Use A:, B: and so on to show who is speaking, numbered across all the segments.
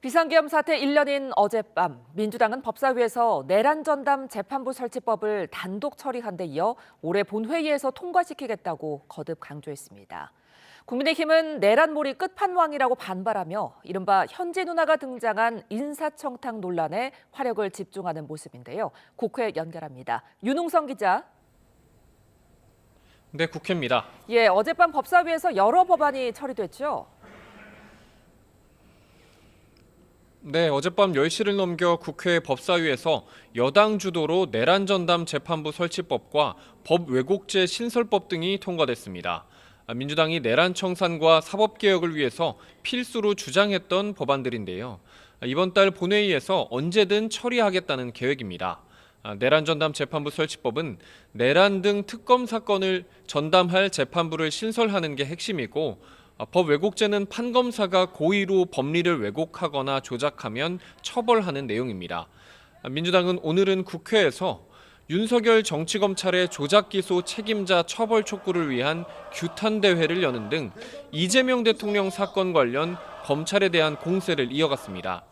A: 비상계엄 사태 1년인 어젯밤 민주당은 법사위에서 내란 전담 재판부 설치법을 단독 처리한 데 이어 올해 본회의에서 통과시키겠다고 거듭 강조했습니다. 국민의힘은 내란몰이 끝판왕이라고 반발하며 이른바 현지 누나가 등장한 인사청탁 논란에 화력을 집중하는 모습인데요. 국회 연결합니다. 윤웅성 기자.
B: 네, 국회입니다.
A: 어젯밤 법사위에서 여러 법안이 처리됐죠.
B: 네, 어젯밤 10시를 넘겨 국회 법사위에서 여당 주도로 내란 전담 재판부 설치법과 법 왜곡죄 신설법 등이 통과됐습니다. 민주당이 내란 청산과 사법 개혁을 위해서 필수로 주장했던 법안들인데요. 이번 달 본회의에서 언제든 처리하겠다는 계획입니다. 내란 전담 재판부 설치법은 내란 등 특검 사건을 전담할 재판부를 신설하는 게 핵심이고, 법 왜곡죄는 판검사가 고의로 법리를 왜곡하거나 조작하면 처벌하는 내용입니다. 민주당은 오늘은 국회에서 윤석열 정치검찰의 조작기소 책임자 처벌 촉구를 위한 규탄 대회를 여는 등 이재명 대통령 사건 관련 검찰에 대한 공세를 이어갔습니다.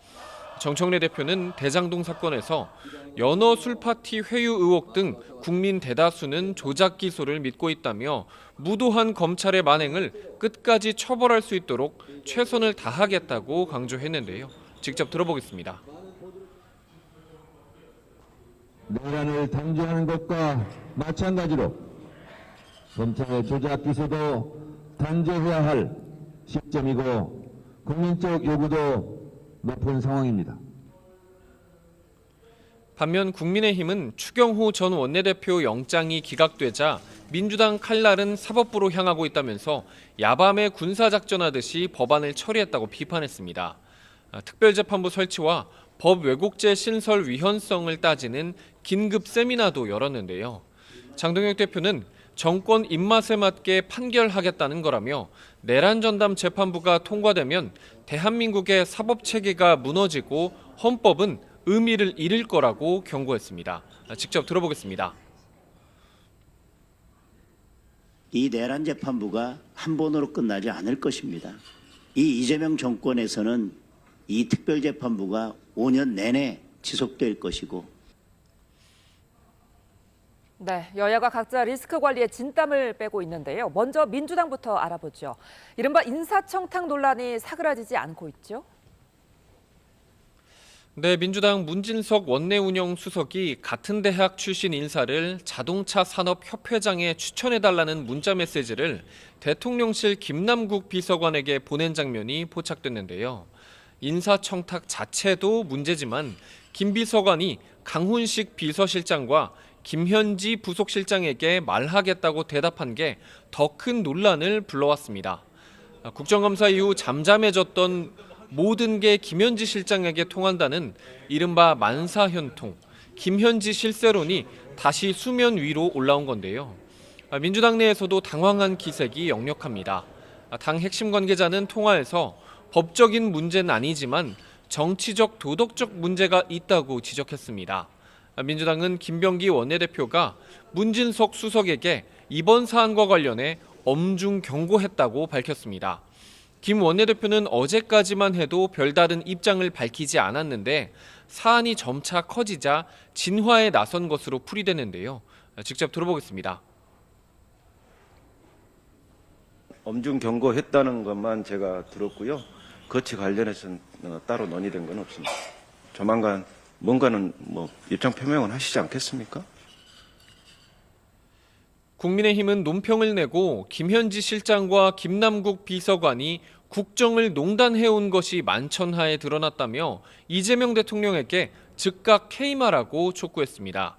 B: 정청래 대표는 대장동 사건에서 연어 술파티 회유 의혹 등 국민 대다수는 조작 기소를 믿고 있다며 무도한 검찰의 만행을 끝까지 처벌할 수 있도록 최선을 다하겠다고 강조했는데요. 직접 들어보겠습니다.
C: 내란을 단죄하는 것과 마찬가지로 검찰의 조작 기소도 단죄해야 할 시점이고 국민적 요구도 높은 상황입니다.
B: 반면 국민의힘은 추경호 전 원내대표 영장이 기각되자 민주당 칼날은 사법부로 향하고 있다면서 야밤에 군사작전하듯이 법안을 처리했다고 비판했습니다. 특별재판부 설치와 법 왜곡죄 신설 위헌성을 따지는 긴급 세미나도 열었는데요. 장동혁 대표는 정권 입맛에 맞게 판결하겠다는 거라며 내란 전담 재판부가 통과되면 대한민국의 사법체계가 무너지고 헌법은 의미를 잃을 거라고 경고했습니다. 직접 들어보겠습니다.
D: 이 내란 재판부가 한 번으로 끝나지 않을 것입니다. 이 이재명 정권에서는 이 특별재판부가 5년 내내 지속될 것이고.
A: 네, 여야가 각자 리스크 관리에 진땀을 빼고 있는데요. 먼저 민주당부터 알아보죠. 이른바 인사청탁 논란이 사그라지지 않고 있죠.
B: 네, 민주당 문진석 원내운영수석이 같은 대학 출신 인사를 자동차 산업협회장에 추천해달라는 문자 메시지를 대통령실 김남국 비서관에게 보낸 장면이 포착됐는데요. 인사청탁 자체도 문제지만 김 비서관이 강훈식 비서실장과 김현지 부속실장에게 말하겠다고 대답한 게 더 큰 논란을 불러왔습니다. 국정감사 이후 잠잠해졌던 모든 게 김현지 실장에게 통한다는 이른바 만사현통, 김현지 실세론이 다시 수면 위로 올라온 건데요. 민주당 내에서도 당황한 기색이 역력합니다. 당 핵심 관계자는 통화에서 법적인 문제는 아니지만 정치적 도덕적 문제가 있다고 지적했습니다. 민주당은 김병기 원내대표가 문진석 수석에게 이번 사안과 관련해 엄중 경고했다고 밝혔습니다. 김 원내대표는 어제까지만 해도 별다른 입장을 밝히지 않았는데 사안이 점차 커지자 진화에 나선 것으로 풀이되는데요. 직접 들어보겠습니다.
E: 엄중 경고했다는 것만 제가 들었고요. 그것에 관련해서는 따로 논의된 건 없습니다. 조만간 뭔가는 입장 표명은 하시지 않겠습니까?
B: 국민의힘은 논평을 내고 김현지 실장과 김남국 비서관이 국정을 농단해온 것이 만천하에 드러났다며 이재명 대통령에게 즉각 해임하라고 촉구했습니다.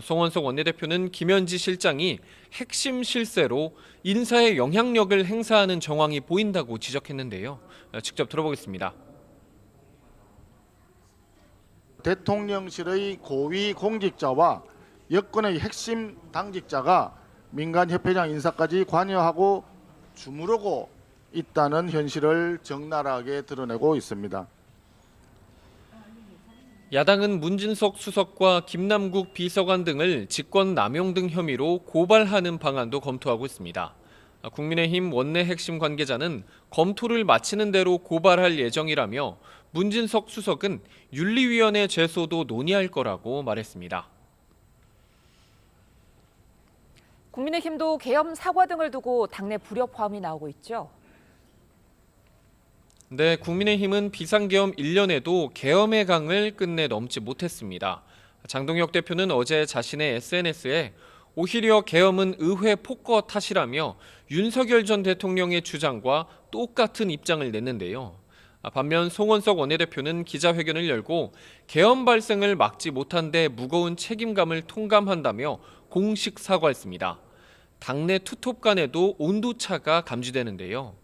B: 송원석 원내대표는 김현지 실장이 핵심 실세로 인사에 영향력을 행사하는 정황이 보인다고 지적했는데요. 직접 들어보겠습니다.
F: 대통령실의 고위 공직자와 여권의 핵심 당직자가 민간협회장 인사까지 관여하고 주무르고 있다는 현실을 적나라하게 드러내고 있습니다.
B: 야당은 문진석 수석과 김남국 비서관 등을 직권 남용 등 혐의로 고발하는 방안도 검토하고 있습니다. 국민의힘 원내 핵심 관계자는 검토를 마치는 대로 고발할 예정이라며 문진석 수석은 윤리위원회 제소도 논의할 거라고 말했습니다.
A: 국민의힘도 계엄 사과 등을 두고 당내 불협화음이 나오고 있죠.
B: 네, 국민의힘은 비상계엄 1년에도 계엄의 강을 끝내 넘지 못했습니다. 장동혁 대표는 어제 자신의 SNS에 오히려 계엄은 의회 폭거 탓이라며 윤석열 전 대통령의 주장과 똑같은 입장을 냈는데요. 반면 송원석 원내대표는 기자회견을 열고 계엄 발생을 막지 못한 데 무거운 책임감을 통감한다며 공식 사과했습니다. 당내 투톱 간에도 온도차가 감지되는데요.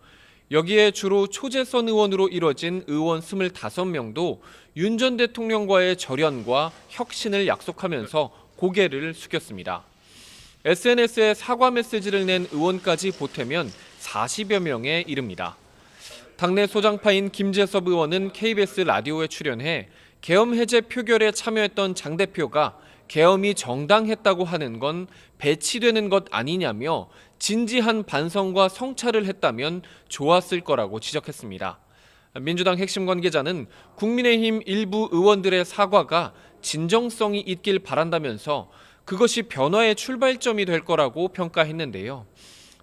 B: 여기에 주로 초재선 의원으로 이뤄진 의원 25명도 윤 전 대통령과의 절연과 혁신을 약속하면서 고개를 숙였습니다. SNS에 사과 메시지를 낸 의원까지 보태면 40여 명에 이릅니다. 당내 소장파인 김재섭 의원은 KBS 라디오에 출연해 계엄 해제 표결에 참여했던 장 대표가 계엄이 정당했다고 하는 건 배치되는 것 아니냐며 진지한 반성과 성찰을 했다면 좋았을 거라고 지적했습니다. 민주당 핵심 관계자는 국민의힘 일부 의원들의 사과가 진정성이 있길 바란다면서 그것이 변화의 출발점이 될 거라고 평가했는데요.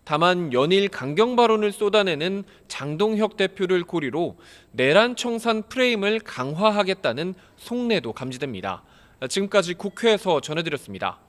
B: 다만 연일 강경 발언을 쏟아내는 장동혁 대표를 고리로 내란 청산 프레임을 강화하겠다는 속내도 감지됩니다. 지금까지 국회에서 전해드렸습니다.